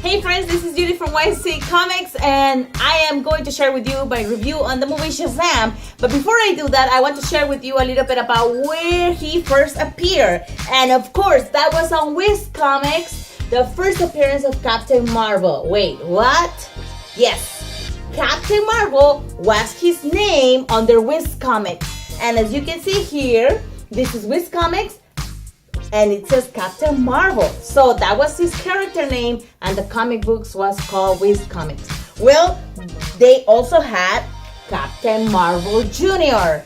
Hey friends, this is Judy from YC Comics, and I am going to share with you my review on the movie Shazam. But before I do that, I want to share with you a little bit about where he first appeared. And of course, that was on Wiz Comics, the first appearance of Captain Marvel. Wait, what? Yes, Captain Marvel was his name under Wiz Comics. And as you can see here, this is Wiz Comics, and it says Captain Marvel. So that was his character name, and the comic books was called Wiz Comics. Well, they also had Captain Marvel Jr.,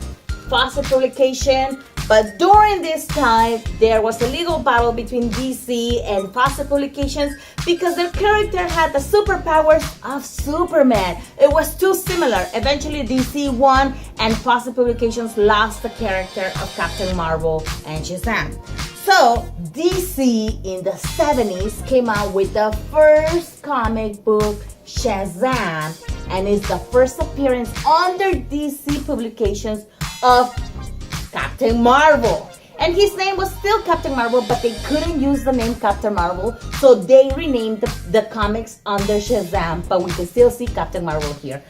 Fawcett publication, but during this time, there was a legal battle between DC and Fawcett Publications because their character had the superpowers of Superman. It was too similar. Eventually, DC won, and Fawcett Publications lost the character of Captain Marvel and Shazam. So, DC in the 70s came out with the first comic book, Shazam, and it's the first appearance under DC Publications of Captain Marvel. And his name was still Captain Marvel, but they couldn't use the name Captain Marvel, so they renamed the comics under Shazam, but we can still see Captain Marvel here.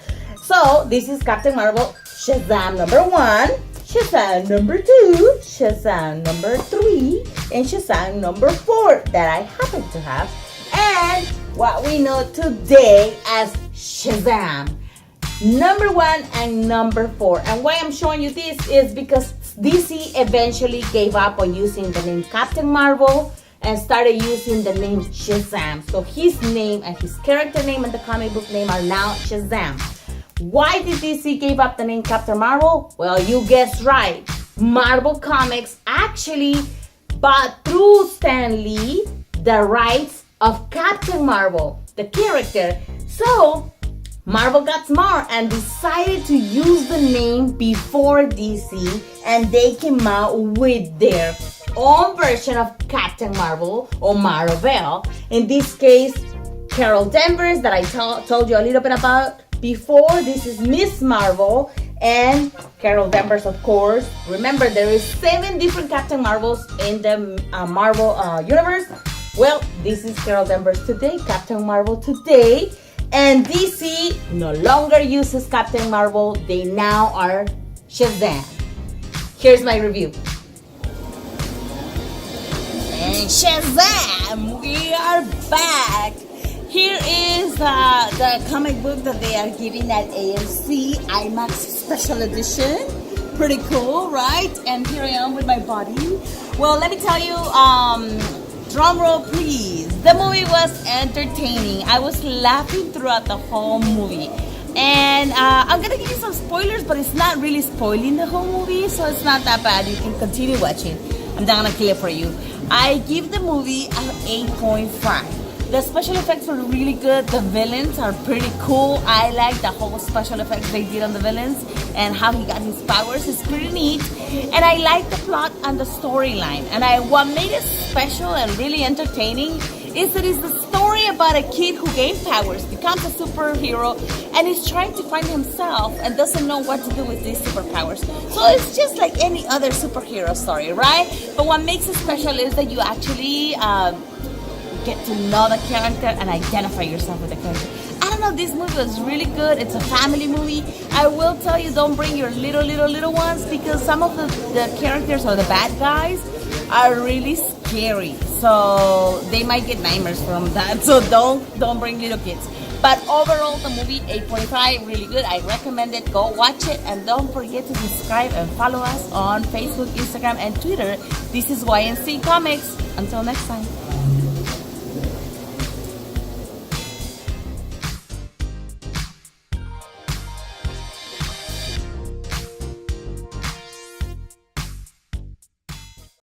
So, this is Captain Marvel, Shazam number 1, Shazam number 2, Shazam number 3, and Shazam number 4 that I happen to have, and what we know today as Shazam number 1 and number 4. And why I'm showing you this is because DC eventually gave up on using the name Captain Marvel and started using the name Shazam. So his name and his character name and the comic book name are now Shazam. Why did DC give up the name Captain Marvel? Well, you guessed right. Marvel Comics actually bought through Stan Lee the rights of Captain Marvel, the character. So Marvel got smart and decided to use the name before DC, and they came out with their own version of Captain Marvel or Marvel. In this case, Carol Danvers that I told you a little bit about before. This is Miss Marvel and Carol Danvers, of course. Remember, there is 7 different Captain Marvels in the Marvel universe. Well, this is Carol Danvers today, Captain Marvel today. And DC no longer uses Captain Marvel. They now are Shazam. Here's my review. And Shazam, we are back. Here is the comic book that they are giving at AMC IMAX Special Edition. Pretty cool, right? And here I am with my body. Well, let me tell you, drum roll please. The movie was entertaining. I was laughing throughout the whole movie. And I'm gonna give you some spoilers, but it's not really spoiling the whole movie, so it's not that bad. You can continue watching. I'm not gonna kill it for you. I give the movie an 8.5. The special effects were really good. The villains are pretty cool. I like the whole special effects they did on the villains and how he got his powers. It's pretty neat. And I like the plot and the storyline. And what made it special and really entertaining is that it's the story about a kid who gains powers, becomes a superhero, and is trying to find himself and doesn't know what to do with these superpowers. So it's just like any other superhero story, right? But what makes it special is that you actually get to know the character and identify yourself with the character. I don't know, this movie was really good. It's a family movie. I will tell you, don't bring your little ones, because some of the characters or the bad guys are really scary. So they might get nightmares from that. So don't bring little kids. But overall, the movie 8.5, really good. I recommend it. Go watch it, and don't forget to subscribe and follow us on Facebook, Instagram, and Twitter. This is YNC Comics. Until next time.